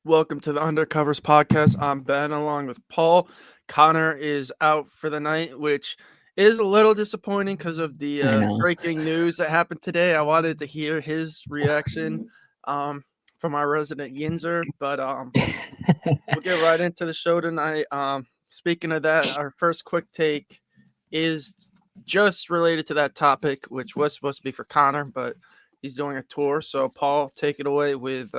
Welcome to the Undercovers podcast. I'm Ben along with Paul. Connor is out for the night, which is a little disappointing because of the I know. breaking news that happened today. I wanted to hear his reaction from our resident Yinzer, but we'll get right into the show tonight. Speaking of that, our first quick take is just related to that topic, which was supposed to be for Connor, but he's doing a tour. So, Paul, take it away with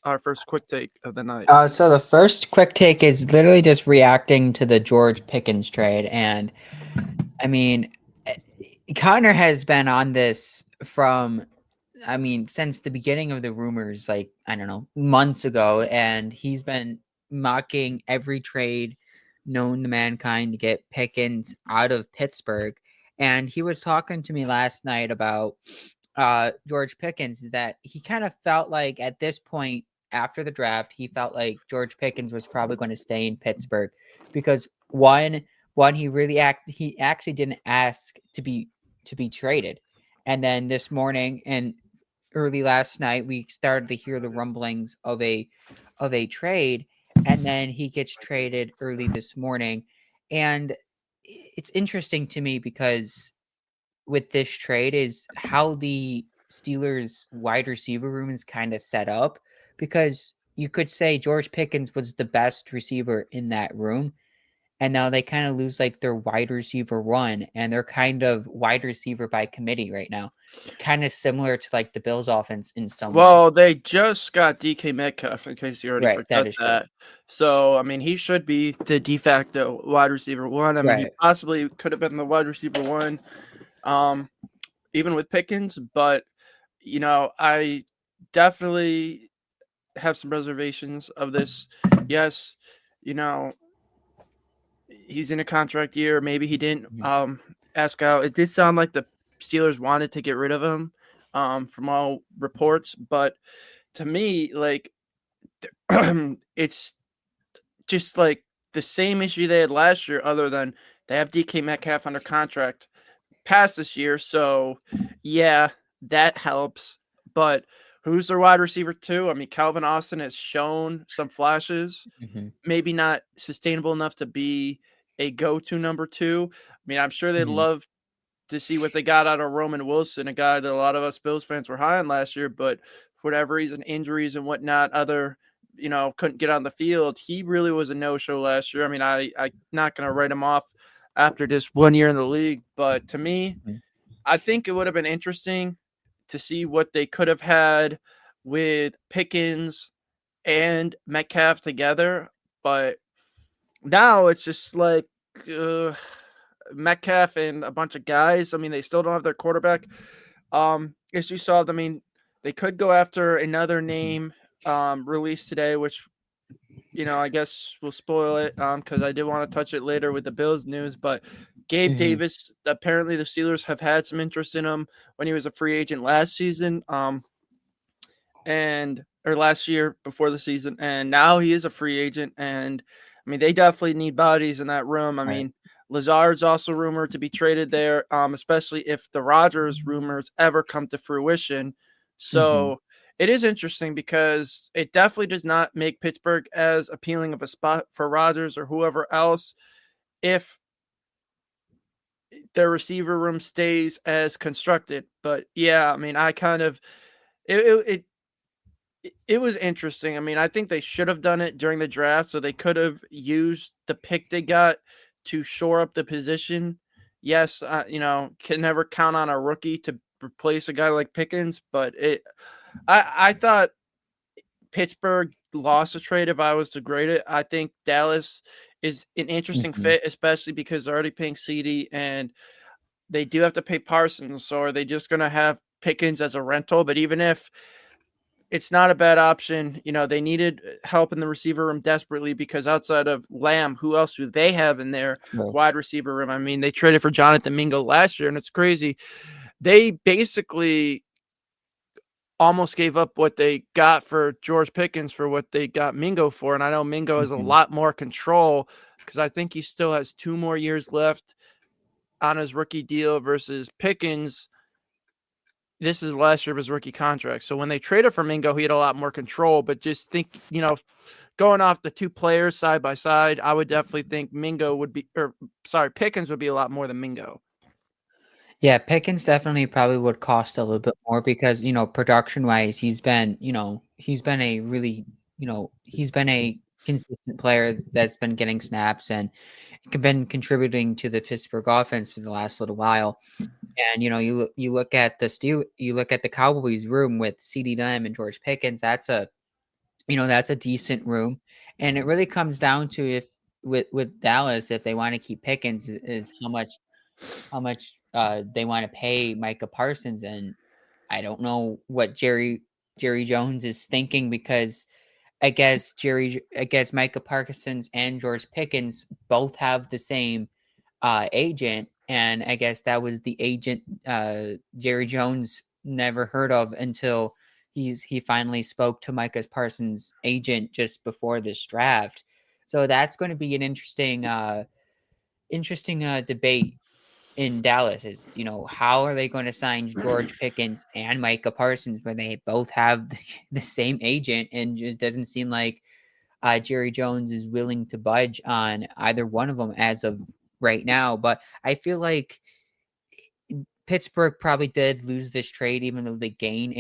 our first quick take of the night. So the first quick take is literally just reacting to the George Pickens trade, and I mean, eh, Connor has been on this since the beginning of the rumors, like I don't know, months ago, and he's been mocking every trade known to mankind to get Pickens out of Pittsburgh. And he was talking to me last night about George Pickens, is that he kind of felt like at this point after the draft, he felt like George Pickens was probably going to stay in Pittsburgh because one he actually didn't ask to be traded. And then this morning and early last night we started to hear the rumblings of a trade, and then he gets traded early this morning. And it's interesting to me because with this trade is how the Steelers wide receiver room is kind of set up, because you could say George Pickens was the best receiver in that room, and now they kind of lose like their wide receiver one, and they're kind of wide receiver by committee right now, kind of similar to like the Bills offense in some way. Well, they just got DK Metcalf, in case you already Right, that forgot is true. that. So, I mean, he should be the de facto wide receiver one. I mean, he Right. possibly could have been the wide receiver one, um, even with Pickens. But, I definitely have some reservations of this. Yes, you know, he's in a contract year. Maybe he didn't Mhm. ask out. It did sound like the Steelers wanted to get rid of him from all reports. But to me, like, it's just like the same issue they had last year, other than they have DK Metcalf under contract past this year. So, yeah, that helps. But who's their wide receiver two? I mean, Calvin Austin has shown some flashes, Mhm. maybe not sustainable enough to be a go-to number two. I mean, I'm sure they'd Mhm. love to see what they got out of Roman Wilson, a guy that a lot of us Bills fans were high on last year, but for whatever reason, injuries and whatnot, couldn't get on the field. He really was a no-show last year. I mean, I'm not going to write him off after just 1 year in the league, but to me, Mhm. I think it would have been interesting to see what they could have had with Pickens and Metcalf together. But now it's just like uh, Metcalf and a bunch of guys. I mean, they still don't have their quarterback. As you saw, I mean, they could go after another Mhm. name released today, which I guess will spoil it because I did want to touch it later with the Bills news. But Gabe Mhm. Davis, apparently the Steelers have had some interest in him when he was a free agent last season, and or last year before the season, and now he is a free agent. And I mean, they definitely need bodies in that room. I Right. mean, Lazard's also rumored to be traded there, especially if the Rodgers rumors ever come to fruition. Mhm. So it is interesting because it definitely does not make Pittsburgh as appealing of a spot for Rodgers or whoever else if their receiver room stays as constructed. But yeah, I mean, I kind of it was interesting. I mean, I think they should have done it during the draft, so they could have used the pick they got to shore up the position. Yes, can never count on a rookie to replace a guy like Pickens, but I thought Pittsburgh lost a trade if I was to grade it. I think Dallas is an interesting Mhm. fit, especially because they're already paying CD and they do have to pay Parsons. So are they just going to have Pickens as a rental? But even if it's not a bad option. They needed help in the receiver room desperately because outside of Lamb, who else do they have in their True. wide receiver room? I mean, they traded for Jonathan Mingo last year, and it's crazy. They basically almost gave up what they got for George Pickens for what they got Mingo for. And I know Mingo has a Mhm. lot more control because I think he still has 2 more years left on his rookie deal versus Pickens. this is last year of his rookie contract. So when they traded for Mingo, he had a lot more control. But just think, going off the two players side by side, I would definitely think Pickens would be a lot more than Mingo. Yeah, Pickens definitely probably would cost a little bit more because, production wise, he's been a really, he's been a consistent player that's been getting snaps and been contributing to the Pittsburgh offense for the last little while. And you look at you look at the Cowboys room with CeeDee Lamb and George Pickens. That's a decent room, and it really comes down to if with Dallas, if they want to keep Pickens, is how much they want to pay Micah Parsons. And I don't know what Jerry Jones is thinking, because I guess Micah Parsons and George Pickens both have the same agent, and I guess that was the agent Jerry Jones never heard of until he finally spoke to Micah Parsons' agent just before this draft. So that's going to be an interesting debate in Dallas. Is how are they going to sign George Pickens and Micah Parsons when they both have the same agent, and just doesn't seem like Jerry Jones is willing to budge on either one of them as of right now. But I feel like Pittsburgh probably did lose this trade, even though they gain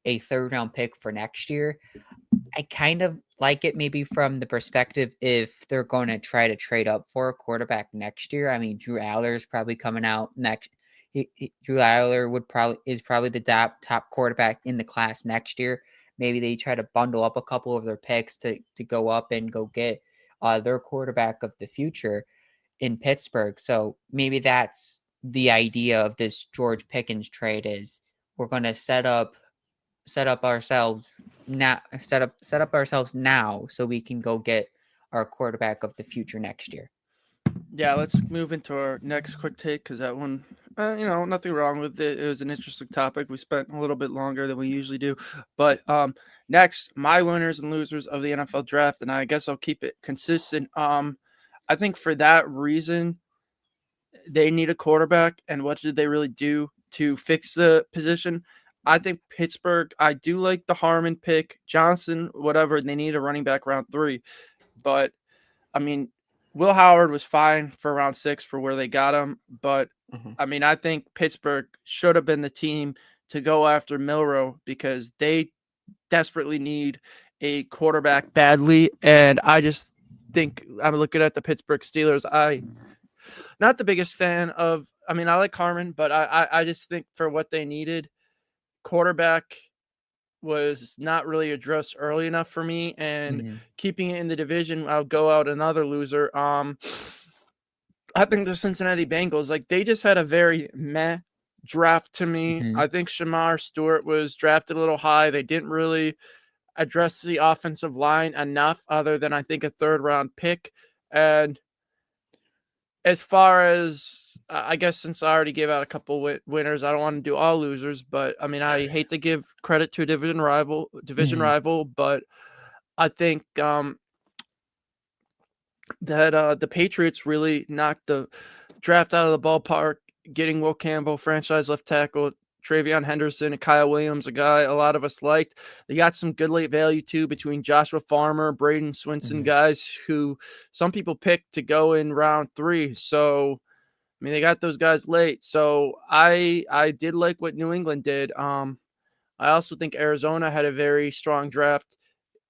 a third round pick for next year. I kind of like it, maybe from the perspective if they're going to try to trade up for a quarterback next year. I mean, Drew Aller is probably coming out next. Drew Aller is probably the top quarterback in the class next year. Maybe they try to bundle up a couple of their picks to go up and go get their quarterback of the future in Pittsburgh. So maybe that's the idea of this George Pickens trade, is we're going to set up ourselves now so we can go get our quarterback of the future next year. Yeah, let's move into our next quick take, because that one, nothing wrong with it. It was an interesting topic. We spent a little bit longer than we usually do. But next, my winners and losers of the NFL draft, and I guess I'll keep it consistent. I think for that reason, they need a quarterback, and what did they really do to fix the position? I think Pittsburgh, I do like the Harmon pick, Johnson, whatever. They need a running back round 3. But, I mean, Will Howard was fine for round 6 for where they got him. But, I mean, I think Pittsburgh should have been the team to go after Milroe, because they desperately need a quarterback badly. And I just think, I'm looking at the Pittsburgh Steelers, not the biggest fan of. I mean, I like Harmon, but I just think for what they needed, quarterback was not really addressed early enough for me. And keeping it in the division, I'll go out another loser. I think the Cincinnati Bengals, like, they just had a very meh draft to me. I think Shamar Stewart was drafted a little high. They didn't really address the offensive line enough, other than I think a 3rd round pick. And as far as, I guess, since I already gave out a couple winners, I don't want to do all losers. But I mean, I hate to give credit to a division rival, but I think that the Patriots really knocked the draft out of the ballpark, getting Will Campbell, franchise left tackle, Travion Henderson, and Kyle Williams, a guy a lot of us liked. They got some good late value too between Joshua Farmer, Braden Swinson, guys who some people picked to go in round 3. So, I mean, they got those guys late. So I did like what New England did. I also think Arizona had a very strong draft,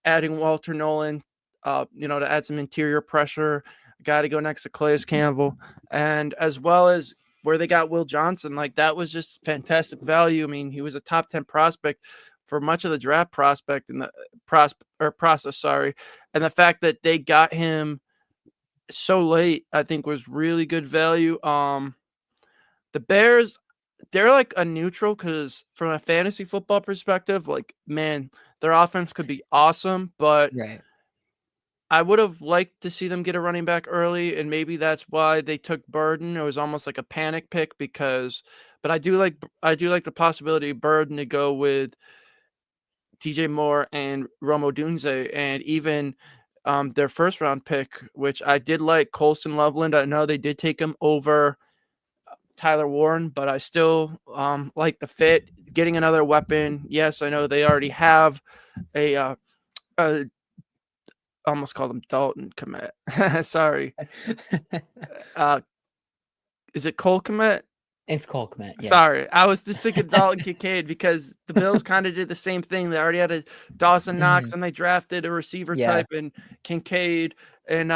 adding Walter Nolan, to add some interior pressure, a guy to go next to Calais Campbell, and as well as where they got Will Johnson. Like, that was just fantastic value. I mean, he was a top 10 prospect for much of the draft prospect in the process. Sorry. And the fact that they got him so late, I think, was really good value. The Bears, they're like a neutral, because from a fantasy football perspective, like, man, their offense could be awesome, but I would have liked to see them get a running back early, and maybe that's why they took Burden. It was almost like a panic pick, but I do like the possibility of Burden to go with DJ Moore and Rome Odunze, and even their 1st round pick, which I did like, Colson Loveland. I know they did take him over Tyler Warren, but I still like the fit. Getting another weapon. Yes, I know they already have a almost called him Dalton Komet. Sorry. Uh, is it Cole Komet? It's Cole Kmet, yeah. Sorry, I was just thinking Dalton Kincaid because the Bills kind of did the same thing. They already had a Dawson Knox, Mhm. and they drafted a receiver Yeah. type in Kincaid, and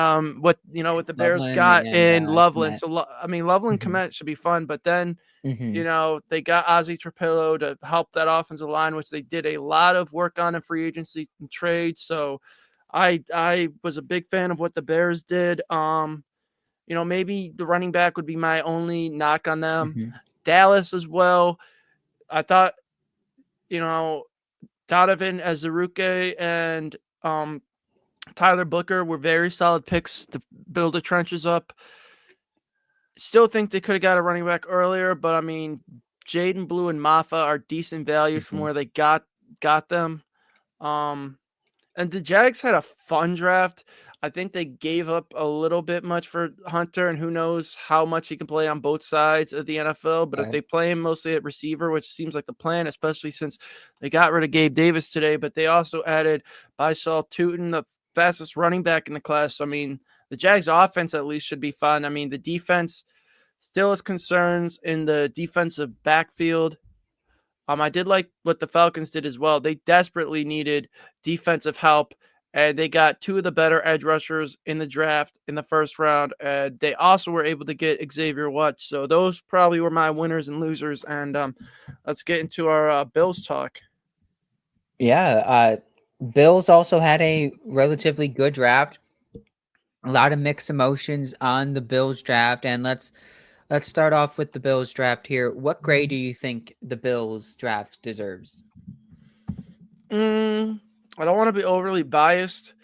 what the Bears Loveland got and in Loveland. Kmet. So I mean, Loveland Mhm. Komet should be fun, but then Mhm. they got Ozzie Trapillo to help that offensive line, which they did a lot of work on in free agency and trade. So I was a big fan of what the Bears did. Maybe the running back would be my only knock on them. Mhm. Dallas as well. I thought, you know, Donovan Azuruke and Tyler Booker were very solid picks to build the trenches up. Still think they could have got a running back earlier, but I mean, Jaden Blue and Maffa are decent values from Mhm. where they got them. Um, And the Jags had a fun draft. I think they gave up a little bit much for Hunter, and who knows how much he can play on both sides of the NFL. But if Right. they play him mostly at receiver, which seems like the plan, especially since they got rid of Gabe Davis today, but they also added Bysal Tootin, the fastest running back in the class. So, I mean, the Jags offense at least should be fun. I mean, the defense still has concerns in the defensive backfield. I did like what the Falcons did as well. They desperately needed defensive help, and they got two of the better edge rushers in the draft in the first round. And they also were able to get Xavier Watts. So those probably were my winners and losers. And let's get into our Bills talk. Yeah. Bills also had a relatively good draft. A lot of mixed emotions on the Bills draft, and let's start off with the Bills draft here. What grade do you think the Bills draft deserves? I don't want to be overly biased.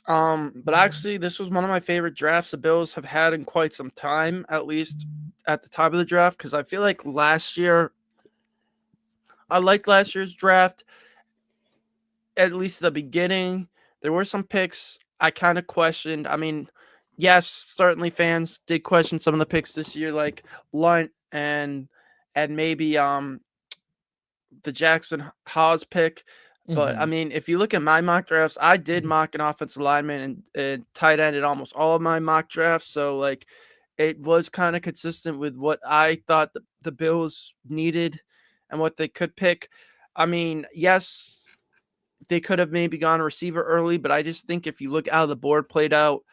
But actually, this was one of my favorite drafts the Bills have had in quite some time, at least at the time of the draft, because I feel like I liked last year's draft, at least the beginning. There were some picks I kind of questioned. I mean, yes, certainly fans did question some of the picks this year, like Lunt and maybe the Jackson Haws pick. But I Mhm. mean, if you look at my mock drafts, I did mock an offensive lineman and tight end in almost all of my mock drafts. So like it was kind of consistent with what I thought the Bills needed and what they could pick. I mean, yes, they could have maybe gone receiver early, but I just think if you look how the board played out,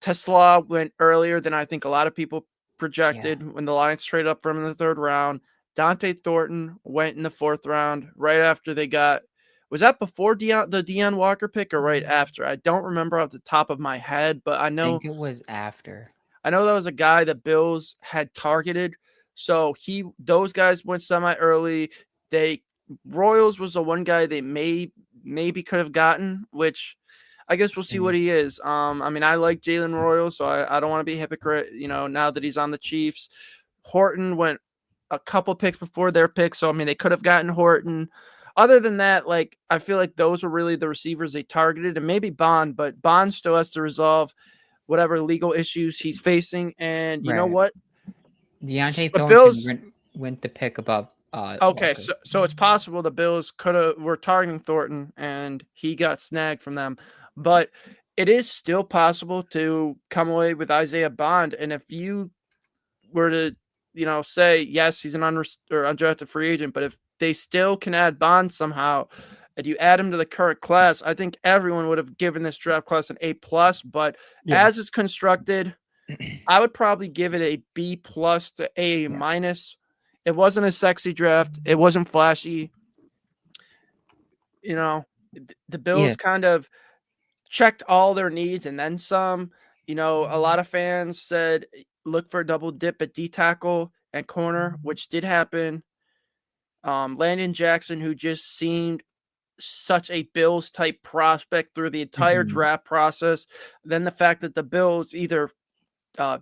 Tesla went earlier than I think a lot of people Yeah. projected when the Lions traded up from in the third round. Dante Thornton went in the fourth round right after they got. Was that before the Deion Walker pick or right after? I don't remember off the top of my head, but I know Think it was after. that was a guy that Bills had targeted. So those guys went semi early. They Royals was the one guy they maybe could have gotten, which I guess we'll see what Mhm. he is. I mean, I like Jalen Royals, so I don't want to be a hypocrite. Now that he's on the Chiefs, Horton went a couple picks before their pick, so I mean they could have gotten Horton. Other than that, like I feel like those were really the receivers they targeted, and maybe Bond, but Bond still has to resolve whatever legal issues he's facing. And you know Right. what? Deontay The Thornton Bills. went the pick above Okay, Walker. so it's possible the Bills could have were targeting Thornton and he got snagged from them, but it is still possible to come away with Isaiah Bond. And if you were to, say yes, he's an undrafted free agent, but if they still can add Bond somehow, and you add him to the current class, I think everyone would have given this draft class an A+. But Yeah. as it's constructed, I would probably give it a B+ to A-. Yeah. It wasn't a sexy draft. It wasn't flashy. You know, the Yeah. Bills kind of checked all their needs and then some. A lot of fans said look for a double dip at D tackle and corner, which did happen. Landon Jackson, who just seemed such a Bills type prospect through the entire Mhm. draft process. Then the fact that the Bills either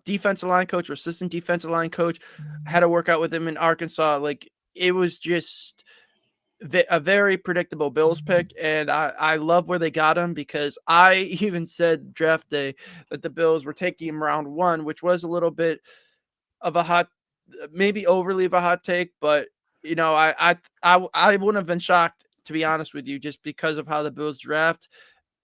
defensive line coach or assistant defensive line coach had to work out with him in Arkansas. Like it was just a very predictable Bills pick, and I love where they got him because I even said draft day that the Bills were taking him round one, which was a little bit of a hot maybe overly of a hot take, but I wouldn't have been shocked, to be honest with you, just because of how the Bills draft,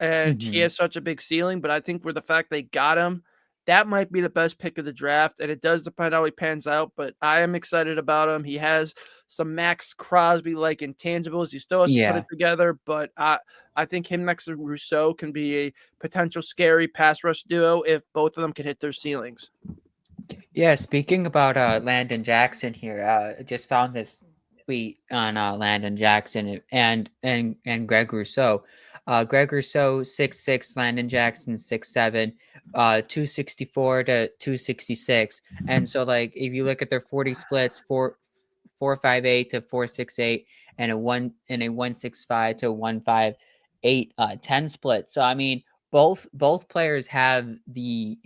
and he Mhm. has such a big ceiling. But I think with the fact they got him, that might be the best pick of the draft, and it does depend how he pans out. But I am excited about him. He has some Max Crosby like intangibles. He still has to put Yeah. it together, but I think him next to Rousseau can be a potential scary pass rush duo if both of them can hit their ceilings. Yeah, speaking about Landon Jackson here, I just found this tweet on Landon Jackson and Greg Rousseau. Greg Rousseau 6'6", Landon Jackson 6'7", 264 to 266. And so like if you look at their 40 splits, 458 to 468, and a 165 to 158 10 split. So I mean both players have the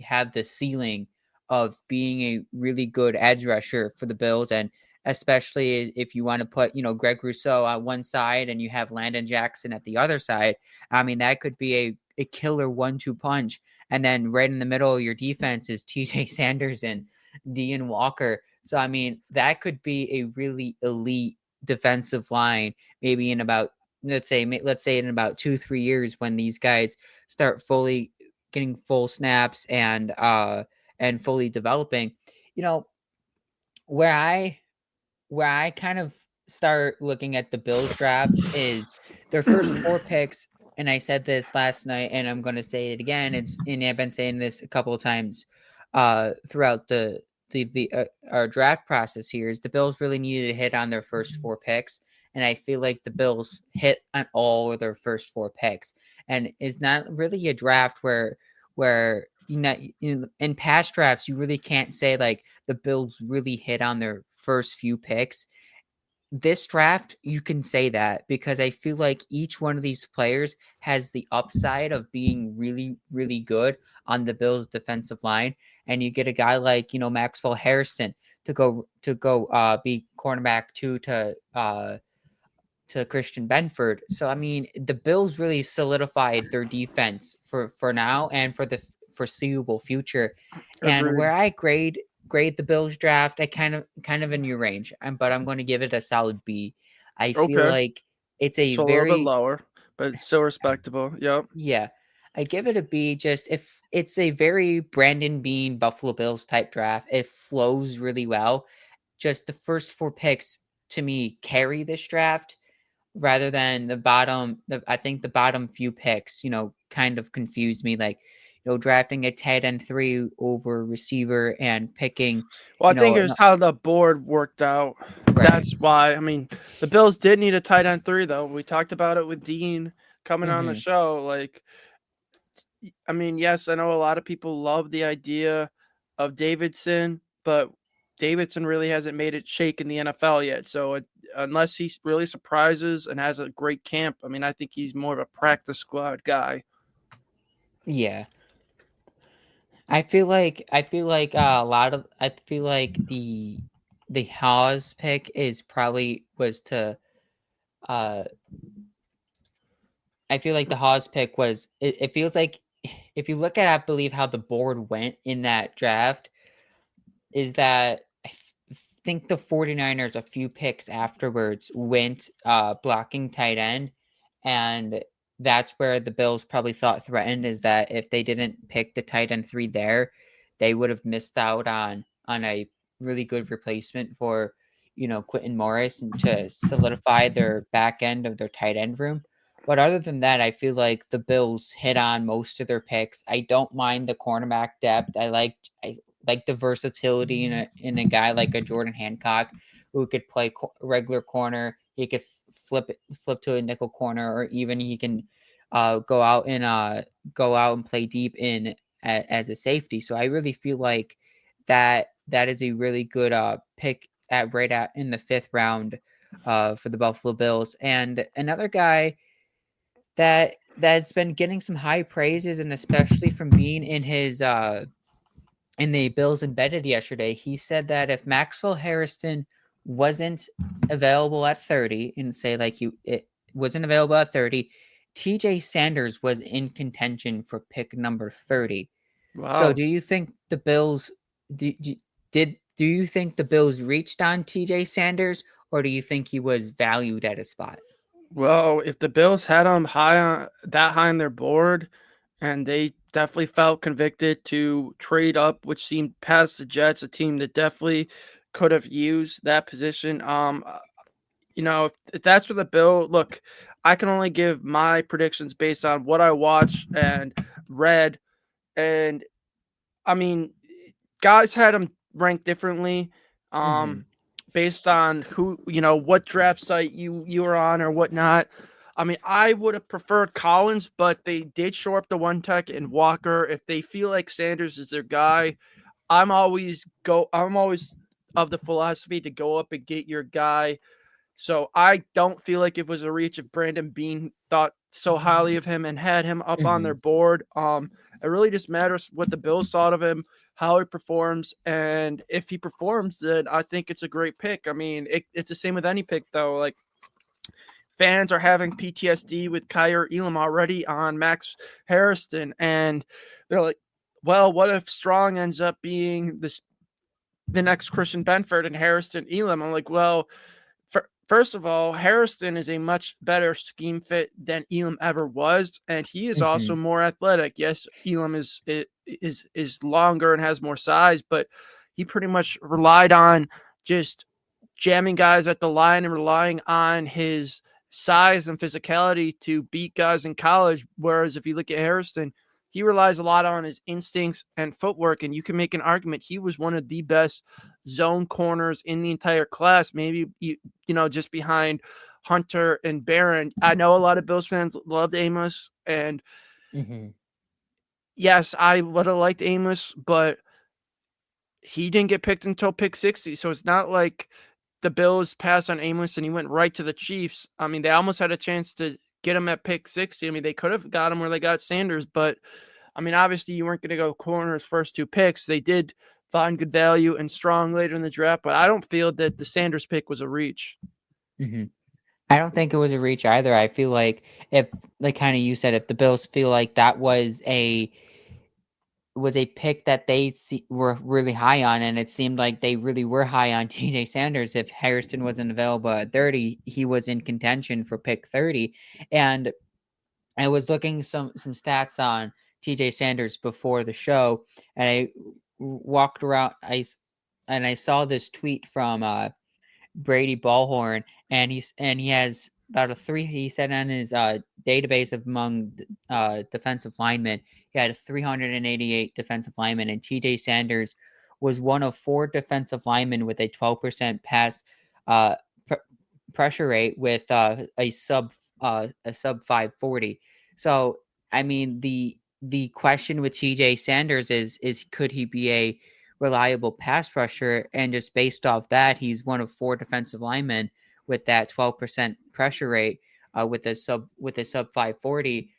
ceiling of being a really good edge rusher for the Bills, and especially if you want to put, Greg Rousseau on one side and you have Landon Jackson at the other side. I mean, that could be a killer 1-2 punch. And then right in the middle of your defense is TJ Sanders and Dean Walker. So I mean, that could be a really elite defensive line, maybe in about let's say in about 2-3 years when these guys start fully getting full snaps and fully developing. You know, where I kind of start looking at the Bills draft is their first four picks, and I said this last night, and I'm going to say it again. And I've been saying this a couple of times throughout the our draft process here. Is the Bills really needed to hit on their first four picks, and I feel like the Bills hit on all of their first four picks, and it's not really a draft where in past drafts you really can't say like the Bills really hit on their first few picks. This draft, you can say that because I feel like each one of these players has the upside of being really, really good on the Bills' defensive line. And you get a guy like, Maxwell Harrison to go be cornerback two to Christian Benford. So I mean, the Bills really solidified their defense for now and for the foreseeable future. And Agreed. where I grade the Bills draft, I kind of in your range, but I'm going to give it a solid B. I feel Okay. like it's a So a little bit very lower, but still respectable. Yep. yeah. I give it a B. Just if it's a very Brandon Bean Buffalo Bills type draft, it flows really well. Just the first four picks to me carry this draft rather than I think the bottom few picks, kind of confuse me. Like, drafting a tight end 3 over receiver and picking, Well, I think it was no, how the board worked out. right. That's why. I mean, the Bills did need a tight end 3, though. We talked about it with Dean coming on the Hmm. show. Like, I mean, yes, I know a lot of people love the idea of Davidson, but Davidson really hasn't made it shake in the NFL yet. So unless he really surprises and has a great camp, I mean, I think he's more of a practice squad guy. Yeah. I feel like the Haas pick is probably was to uh I feel like the Haas pick was it feels like if you look at I believe how the board went in that draft is that think the 49ers a few picks afterwards went blocking tight end, and that's where the Bills probably thought threatened is that if they didn't pick the tight end 3 there, they would have missed out on a really good replacement for Quentin Morris and to solidify their back end of their tight end room. But other than that, I feel like the Bills hit on most of their picks. I don't mind the cornerback depth. I like the versatility in a guy like a Jordan Hancock who could play regular corner. He could flip to a nickel corner, or even he can go out and play deep as a safety. So I really feel like that is a really good pick at right at in the fifth round for the Buffalo Bills. And another guy that's been getting some high praises, and especially from being in the Bills embedded yesterday, he said that if Maxwell Harrison wasn't available at 30, and say like it wasn't available at 30, TJ Sanders was in contention for pick number 30. So Wow. do you think the Bills do, do- did Do you think the Bills reached on TJ Sanders, or do you think he was valued at a spot? Well, if the Bills had him high on that high on their board, and they definitely felt convicted to trade up, which seemed past the Jets, a team that definitely could have used that position. If that's where the Bill look, I can only give my predictions based on what I watched and read, and I mean, guys had them ranked differently, Mm-hmm. um, based on who what draft site you were on or whatnot. I mean, I would have preferred Collins, but they did shore up the one tech and Walker. If they feel like Sanders is their guy, I'm always of the philosophy to go up and get your guy. So I don't feel like it was a reach if Brandon Bean thought so highly of him and had him up on Mm-hmm. their board. It really just matters what the Bills thought of him, how he performs, and if he performs, then I think it's a great pick. I mean, it's the same with any pick though. Like fans are having PTSD with Kyer Elam already on Max Harrison, and they're like, well, what if Strong ends up being the next Christian Benford and Harrison Elam? I'm like, well, first of all, Harrison is a much better scheme fit than Elam ever was, and he is Mm-hmm. also more athletic. Yes, Elam is longer and has more size, but he pretty much relied on just jamming guys at the line and relying on his size and physicality to beat guys in college. Whereas if you look at Harrison, he relies a lot on his instincts and footwork, and you can make an argument he was one of the best zone corners in the entire class. Maybe just behind Hunter and Barron. I know a lot of Bills fans loved Amos, and Mm-hmm. yes, I would have liked Amos, but he didn't get picked until pick 60. So it's not like the Bills passed on Amos and he went right to the Chiefs. I mean, they almost had a chance to get him at pick 60. I mean, they could have got him where they got Sanders, but I mean, obviously you weren't going to go corners first two picks. They did find good value and Strong later in the draft, but I don't feel that the Sanders pick was a reach. Mm-hmm. I don't think it was a reach either. I feel like if, like kind of you said, if the Bills feel like that was a pick that were really high on, and it seemed like they really were high on TJ Sanders. If Harrison wasn't available at 30, he was in contention for pick 30. And I was looking some stats on TJ Sanders before the show, and I walked around. I saw this tweet from Brady Ballhorn, and he has about a three. He said on his database of among defensive linemen, he had 388 defensive linemen, and T.J. Sanders was one of four defensive linemen with a 12% pass uh, pr- pressure rate with a sub 540. So I mean the question with T.J. Sanders is could he be a reliable pass rusher, and just based off that, he's one of four defensive linemen with that 12% pressure rate with a sub 540.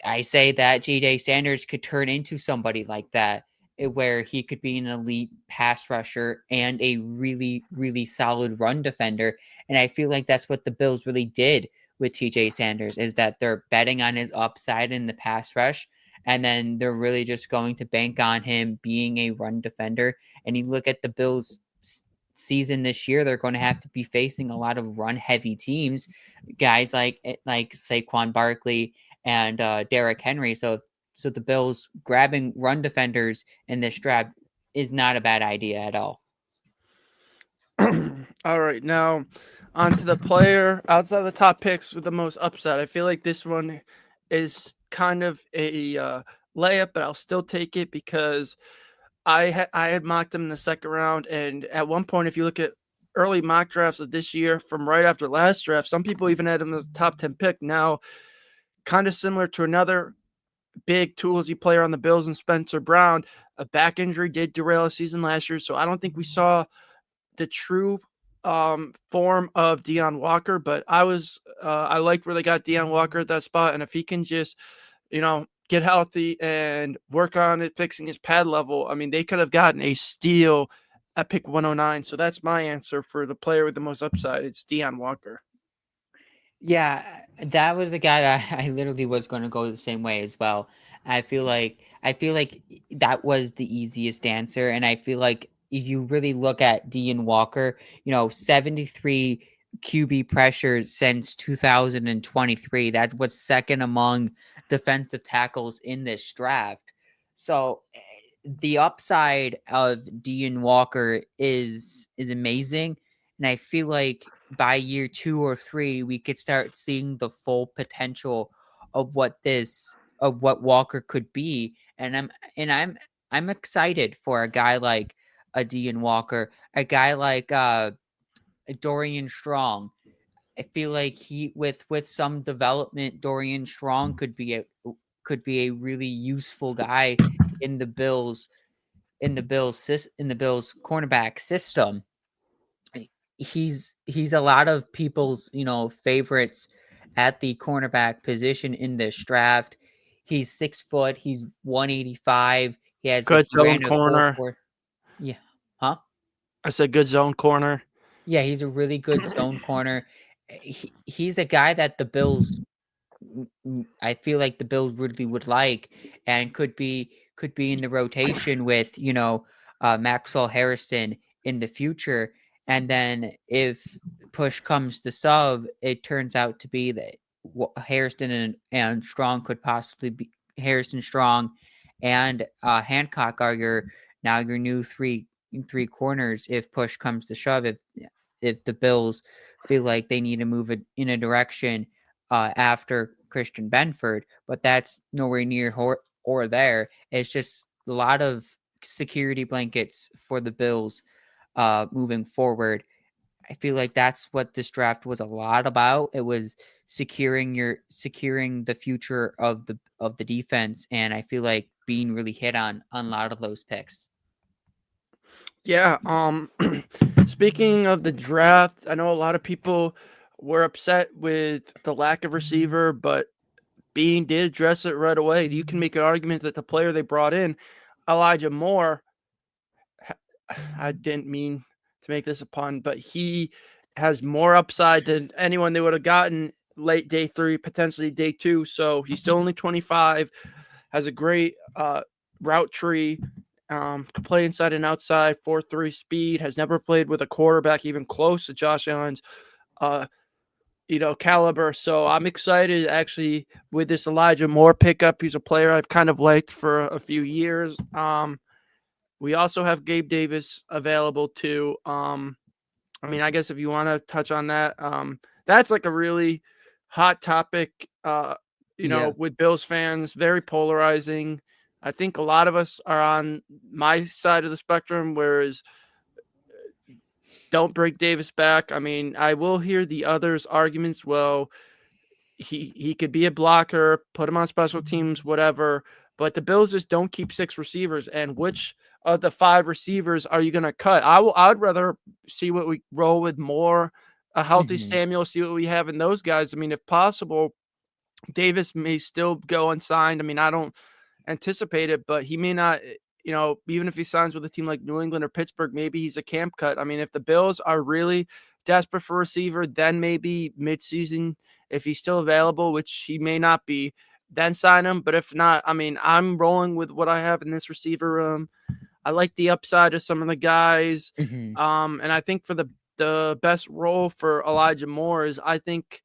I say that J.J. Sanders could turn into somebody like that, where he could be an elite pass rusher and a really, really solid run defender. And I feel like that's what the Bills really did with T.J. Sanders, is that they're betting on his upside in the pass rush, and then they're really just going to bank on him being a run defender. And you look at the Bills season this year, they're going to have to be facing a lot of run heavy teams, guys like Saquon Barkley and Derrick Henry. So the Bills grabbing run defenders in this draft is not a bad idea at all. All right, now on to the player outside of the top picks with the most upside. I feel like this one is kind of a layup, but I'll still take it because I had mocked him in the second round, and at one point, if you look at early mock drafts of this year from right after last draft, some people even had him as a top 10 pick. Now, kind of similar to another big toolsy player on the Bills and Spencer Brown, a back injury did derail a season last year, so I don't think we saw the true form of Deion Walker, but I liked where they got Deion Walker at that spot, and if he can just get healthy and work on it, fixing his pad level, I mean, they could have gotten a steal at pick 109. So that's my answer for the player with the most upside. It's Deion Walker. Yeah, that was the guy that I literally was going to go the same way as well. I feel like that was the easiest answer, and I feel like you really look at Dean Walker, 73 QB pressures since 2023. That's what's second among defensive tackles in this draft. So the upside of Dean Walker is amazing, and I feel like by year 2 or 3 we could start seeing the full potential of what Walker could be, and I'm excited for a guy like a Dean Walker, a guy like Dorian Strong. I feel like he with some development, Dorian Strong could be a really useful guy in the Bills in the Bills cornerback system. He's a lot of people's favorites at the cornerback position in this draft. He's 6 foot. He's 185. Good He zone ran a four corner. four. Yeah, huh? I said good zone corner. Yeah, he's a really good zone corner. He's a guy that the Bills I feel like the Bills really would like, and could be in the rotation with Maxwell Harrison in the future. And then if push comes to shove, it turns out to be that Harrison and Strong could possibly be Harrison Strong and Hancock are your new three corners if push comes to shove. If the Bills feel like they need to move it in a direction after Christian Benford, but that's nowhere near or there. It's just a lot of security blankets for the Bills moving forward. I feel like that's what this draft was a lot about. It was securing the future of the defense, and I feel like Bean really hit on a lot of those picks. Yeah. Speaking of the draft, I know a lot of people were upset with the lack of receiver, but Bean did address it right away. You can make an argument that the player they brought in, Elijah Moore, I didn't mean to make this a pun, but he has more upside than anyone they would have gotten late day 3, potentially day 2. So he's still only 25, has a great route tree, can play inside and outside, 4.3 speed, has never played with a quarterback even close to Josh Allen's caliber. So I'm excited actually with this Elijah Moore pickup. He's a player I've kind of liked for a few years. We also have Gabe Davis available too. I mean, I guess if you want to touch on that, that's like a really hot topic, Yeah. with Bills fans, very polarizing. I think a lot of us are on my side of the spectrum, whereas don't break Davis back. I mean, I will hear the others' arguments. Well, he could be a blocker, put him on special teams, whatever. But the Bills just don't keep 6 receivers. And which of the 5 receivers are you going to cut? I'd rather see what we roll with more, a healthy Hmm. Samuel, see what we have in those guys. I mean, if possible, Davis may still go unsigned. I mean, I don't anticipate it, but he may not. Even if he signs with a team like New England or Pittsburgh, maybe he's a camp cut. I mean, if the Bills are really desperate for a receiver, then maybe midseason, if he's still available, which he may not be, then sign him. But if not, I mean, I'm rolling with what I have in this receiver room. I like the upside of some of the guys. Hmm. And I think for the best role for Elijah Moore is, I think,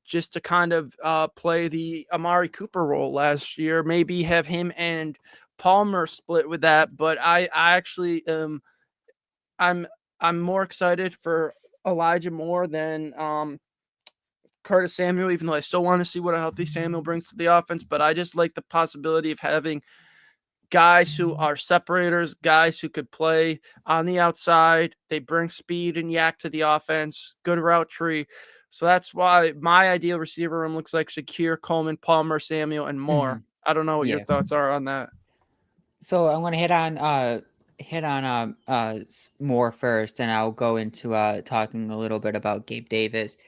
just to kind of play the Amari Cooper role last year, maybe have him and Palmer split with that. But I actually I'm I'm more excited for Elijah Moore than Curtis Samuel, even though I still want to see what a healthy Samuel brings to the offense. But I just like the possibility of having guys who are separators, guys who could play on the outside. They bring speed and yak to the offense, good route tree. So that's why my ideal receiver room looks like Shakir, Coleman, Palmer, Samuel, and Hmm. more. I don't know what your Yeah. thoughts are on that. So I'm gonna hit on more first, and I'll go into talking a little bit about Gabe Davis.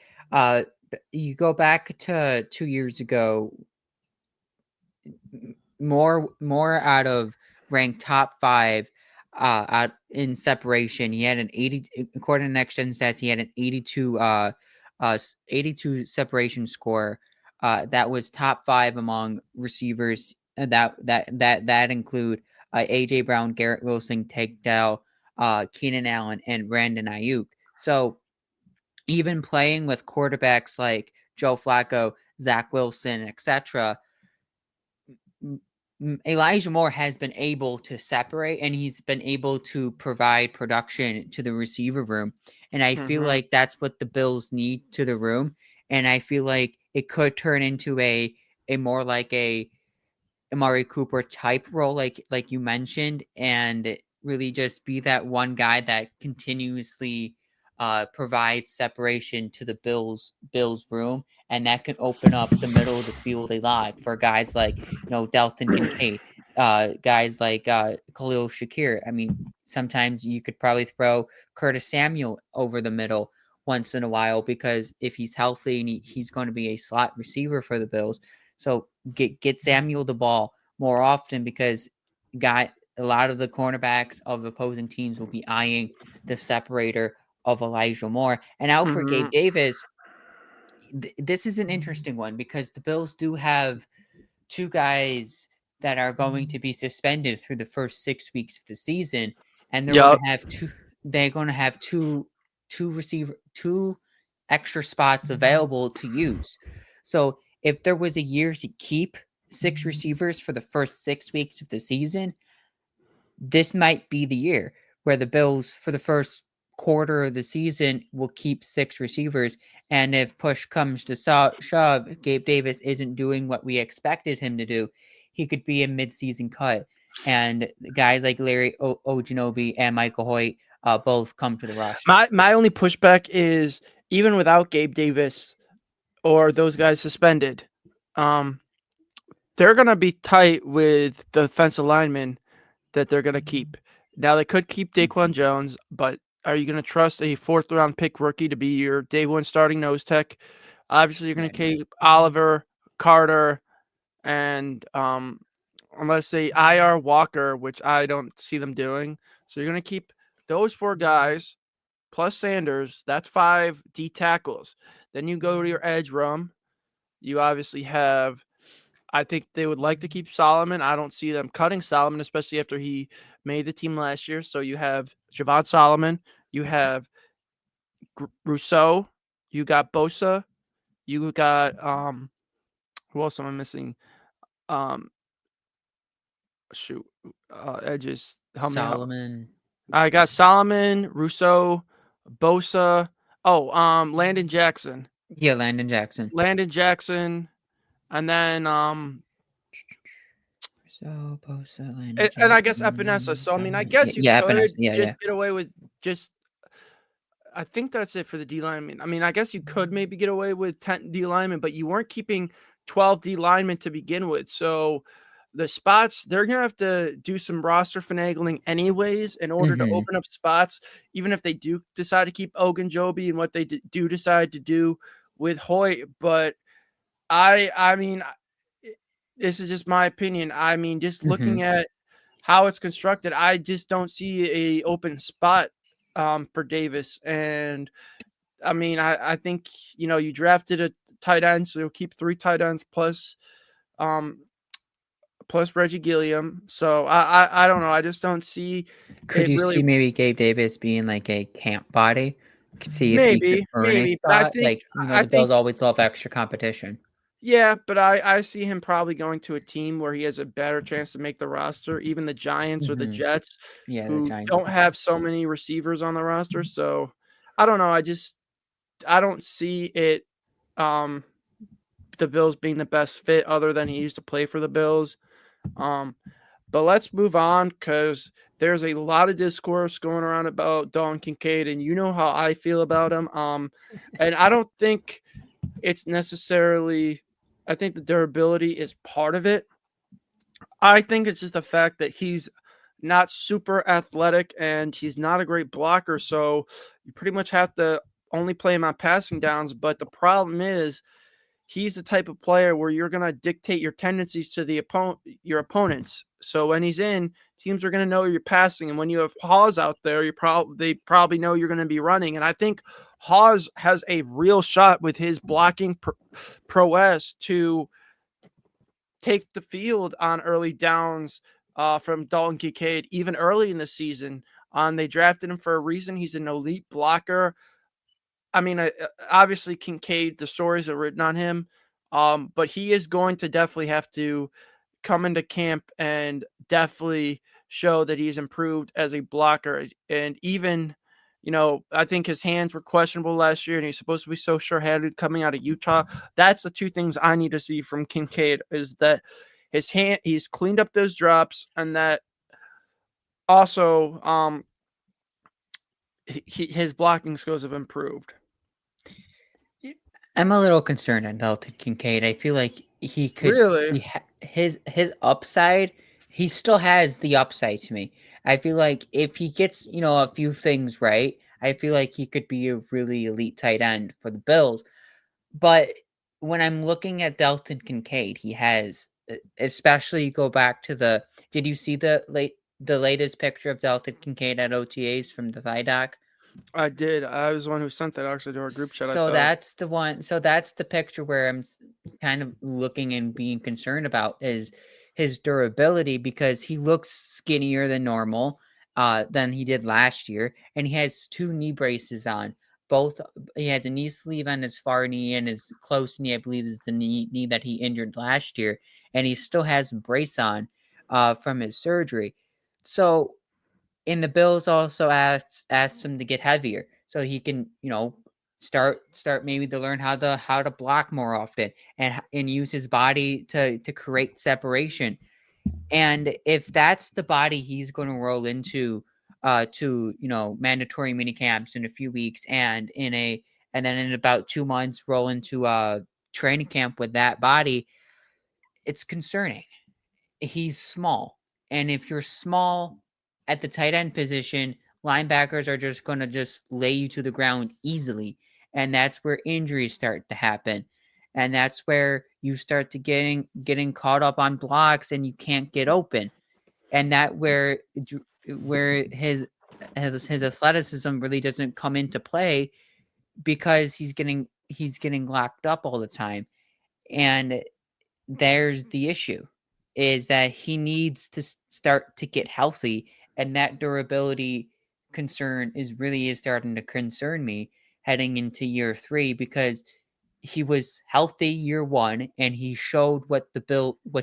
You go back to 2 years ago, more out of ranked top 5 out in separation. He had an 80, according to next gen stats, he had an 82 separation score. That was top 5 among receivers. That include AJ Brown, Garrett Wilson, Tank Dell, Keenan Allen and Brandon Ayuk. So even playing with quarterbacks like Joe Flacco, Zach Wilson, etc., Elijah Moore has been able to separate and he's been able to provide production to the receiver room. And I feel Mm-hmm. like that's what the Bills need to the room. And I feel like it could turn into a more like a Amari Cooper type role, like you mentioned, and really just be that one guy that continuously provides separation to the Bills room, and that can open up the middle of the field a lot for guys like Dalton Kincaid, guys like Khalil Shakir. I mean, sometimes you could probably throw Curtis Samuel over the middle once in a while because if he's healthy and he's going to be a slot receiver for the Bills. So get Samuel the ball more often because got a lot of the cornerbacks of opposing teams will be eyeing the separator of Elijah Moore. And out for Mm-hmm. Gabe Davis, this is an interesting one because the Bills do have two guys that are going to be suspended through the first 6 weeks of the season, and they're going Yep. to have two. They're going to have two extra spots available to use. So if there was a year to keep 6 receivers for the first 6 weeks of the season, this might be the year where the Bills, for the first quarter of the season, will keep 6 receivers. And if push comes to shove, Gabe Davis isn't doing what we expected him to do, he could be a midseason cut. And guys like Larry Ojinobi and Michael Hoyt both come to the roster. My only pushback is even without Gabe Davis or those guys suspended, um, they're gonna be tight with the defensive linemen that they're gonna keep. Now they could keep Daquan Jones, but are you gonna trust a 4th-round pick rookie to be your day one starting nose tech? Obviously, you're gonna Right. keep Oliver, Carter, and unless they IR Walker, which I don't see them doing. So you're gonna keep those 4 guys plus Sanders. That's 5 D tackles. Then you go to your edge room. You obviously have. I think they would like to keep Solomon. I don't see them cutting Solomon, especially after he made the team last year. So you have Javon Solomon, you have Rousseau, you got Bosa, you got who else am I missing? Um shoot, edges. Help me out. Solomon. I got Solomon, Rousseau, Bosa. Oh, Landon Jackson. Yeah, Landon Jackson. Landon Jackson, and then So Bosa, Landon and I guess Epinesa. Jackson. So I mean, I Solomon. guess you Yeah, could Epinesa. Yeah, yeah. just get away with just. I think that's it for the D linemen. I mean, I guess you could maybe get away with 10 D linemen, but you weren't keeping 12 D linemen to begin with. So the spots, they're going to have to do some roster finagling anyways in order to Mm-hmm. open up spots, even if they do decide to keep Ogunjobi and what they do decide to do with Hoyt. But I mean, this is just my opinion. I mean, just Mm-hmm. looking at how it's constructed, I just don't see a open spot for Davis. And I mean, I think you drafted a tight end, so you'll keep 3 tight ends um, plus Reggie Gilliam. So I don't know. I just don't see Could it you really. see maybe Gabe Davis being like a camp body? Could see if he could earn a Maybe, but spot. Like, I the Bills think always love extra competition. yeah, but I see him probably going to a team where he has a better chance to make the roster, even the Giants or the Mm-hmm. Jets, Yeah, the who Giants are don't pretty have so many receivers on the roster. So I don't know. I don't see it um the Bills being the best fit other than he used to play for the Bills. Um but let's move on because there's a lot of discourse going around about Dalton Kincaid, and you know how I feel about him. And I don't think it's necessarily. I think the durability is part of it. I think it's just the fact that he's not super athletic and he's not a great blocker. So you pretty much have to only play him on passing downs. But the problem is he's the type of player where you're going to dictate your tendencies to your opponents. So when he's in, teams are going to know you're passing, and when you have Hawes out there, they probably know you're going to be running. And I think Hawes has a real shot with his blocking prowess to take the field on early downs from Dalton Kincaid, even early in the season. They drafted him for a reason. He's an elite blocker. I mean, obviously Kincaid, the stories are written on him, but he is going to definitely have to come into camp and definitely show that he's improved as a blocker. And even, I think his hands were questionable last year, and he's supposed to be so sure-handed coming out of Utah. That's the two things I need to see from Kincaid is that he's cleaned up those drops, and that also his blocking skills have improved. I'm a little concerned on Dalton Kincaid. I feel like he could Really? his upside. He still has the upside to me. I feel like if he gets a few things right, I feel like he could be a really elite tight end for the Bills. But when I'm looking at Dalton Kincaid, he has, especially go back to the. Did you see the latest picture of Dalton Kincaid at OTAs from the Vidoc? I did. I was the one who sent that actually to our group chat, I So thought. that's the one. So that's the picture where I'm kind of looking and being concerned about is his durability because he looks skinnier than normal than he did last year, and he has two knee braces on. Both he has a knee sleeve on his far knee and his close knee, I believe, is the knee that he injured last year, and he still has a brace on from his surgery. So and the Bills also asked him to get heavier so he can, start maybe to learn how to block more often and use his body to create separation. And if that's the body he's going to roll into to, mandatory mini camps in a few weeks and then in about 2 months roll into training camp with that body, it's concerning. He's small. And if you're small at the tight end position, linebackers are just going to just lay you to the ground easily. And that's where injuries start to happen. And that's where you start to getting caught up on blocks and you can't get open. And that where his athleticism really doesn't come into play because he's getting locked up all the time. And there's the issue is that he needs to start to get healthy, and that durability concern is starting to concern me heading into year 3 because he was healthy year 1 and he showed what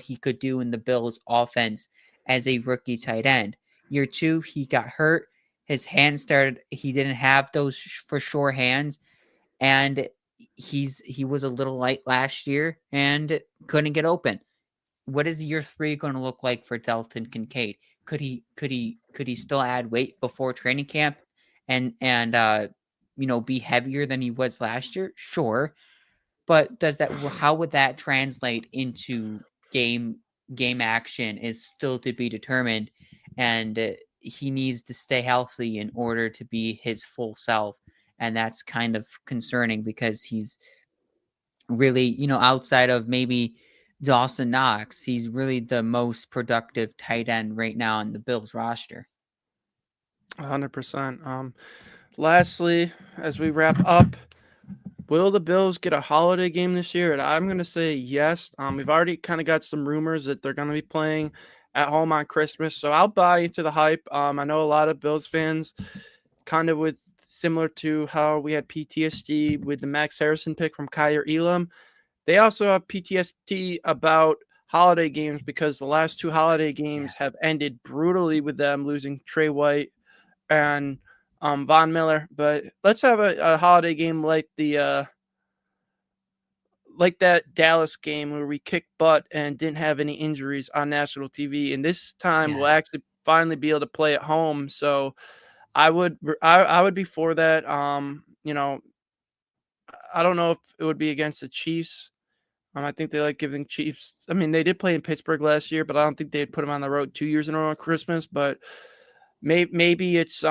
he could do in the Bills offense as a rookie tight end. Year 2 he got hurt, his hands started, he didn't have those for sure hands, and he was a little light last year and couldn't get open. What is year 3 going to look like for Dalton Kincaid? Could he still add weight before training camp and be heavier than he was last year? Sure, but how would that translate into game action is still to be determined, and he needs to stay healthy in order to be his full self, and that's kind of concerning because he's really, outside of maybe Dawson Knox, he's really the most productive tight end right now on the Bills roster. 100%. Lastly, as we wrap up, will the Bills get a holiday game this year? And I'm going to say yes. We've already kind of got some rumors that they're going to be playing at home on Christmas, so I'll buy into the hype. I know a lot of Bills fans, kind of with similar to how we had PTSD with the Max Harrison pick from Kyer Elam. They also have PTSD about holiday games because the last 2 holiday games have ended brutally with them losing Trey White and Von Miller. But let's have a holiday game like that Dallas game where we kicked butt and didn't have any injuries on national TV. And this time Yeah. we'll actually finally be able to play at home. So I would be for that. I don't know if it would be against the Chiefs. I think they like giving Chiefs. I mean, they did play in Pittsburgh last year, but I don't think they'd put them on the road 2 years in a row on Christmas. But maybe it's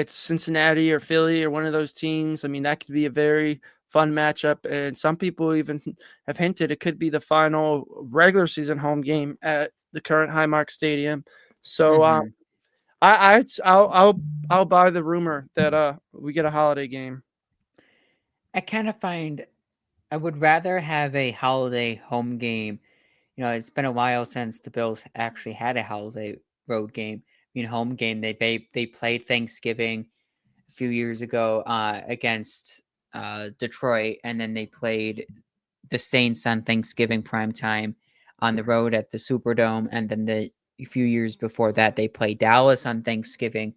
Cincinnati or Philly or one of those teams. I mean, that could be a very fun matchup, and some people even have hinted it could be the final regular season home game at the current Highmark Stadium. So Hmm. I'll buy the rumor that we get a holiday game. I kind of find I would rather have a holiday home game. It's been a while since the Bills actually had a holiday road game home game. They played Thanksgiving a few years ago against Detroit, and then they played the Saints on Thanksgiving prime time on the road at the Superdome, and then a few years before that they played Dallas on Thanksgiving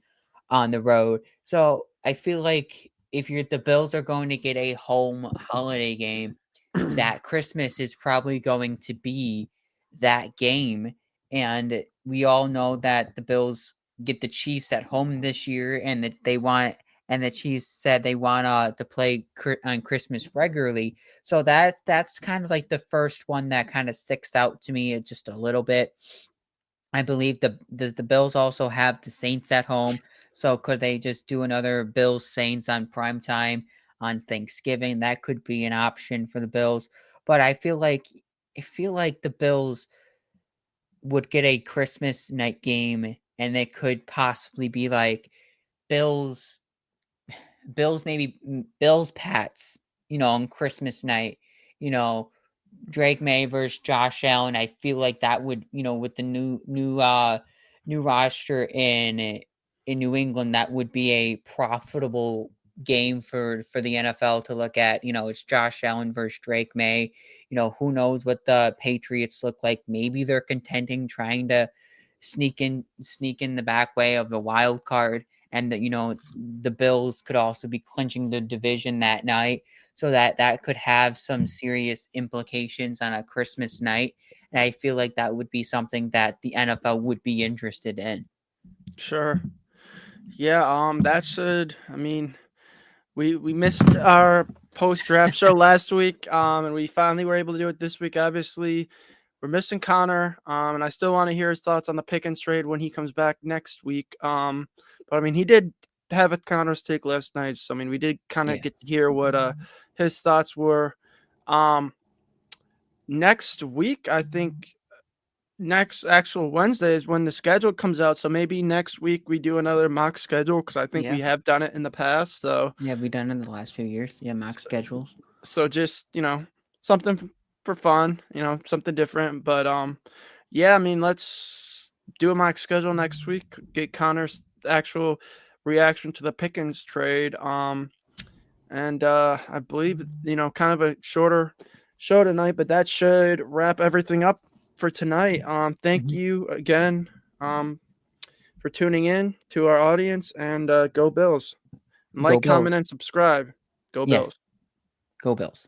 on the road. So I feel like if you're the Bills are going to get a home holiday game, that Christmas is probably going to be that game. And we all know that the Bills get the Chiefs at home this year, and that they want, and the Chiefs said they want to play on Christmas regularly. So that's kind of like the first one that kind of sticks out to me just a little bit. I believe the Bills also have the Saints at home. So could they just do another Bills Saints on prime time on Thanksgiving? That could be an option for the Bills. But I feel like the Bills would get a Christmas night game, and it could possibly be like Bills maybe Bills Pats, on Christmas night, you know, Drake May versus Josh Allen. I feel like that would, with the new roster in New England, that would be a profitable game for the NFL to look at. It's Josh Allen versus Drake May. Who knows what the Patriots look like? Maybe they're contending, trying to sneak in the back way of the wild card, and the Bills could also be clinching the division that night. So that could have some serious implications on a Christmas night. And I feel like that would be something that the NFL would be interested in. Sure. Yeah, that should, I mean, we missed our post draft show last week, and we finally were able to do it this week. Obviously, we're missing Connor, and I still want to hear his thoughts on the Pickens trade when he comes back next week. But I mean, he did have a Connor's take last night, so I mean, we did kind of Yeah. get to hear what his thoughts were. Um, Next week, I think next actual Wednesday is when the schedule comes out. So maybe next week we do another mock schedule because I think Yeah. we have done it in the past. So Yeah, we've done in the last few years. Yeah, mock schedules. so just something for fun, something different. But yeah, I mean, let's do a mock schedule next week. Get Connor's actual reaction to the Pickens trade. And I believe kind of a shorter show tonight, but that should wrap everything up for tonight. Thank Mhm. you again for tuning in to our audience, and go Bills. Go Like, Bills. comment, and subscribe. Go Yes, Bills. go Bills.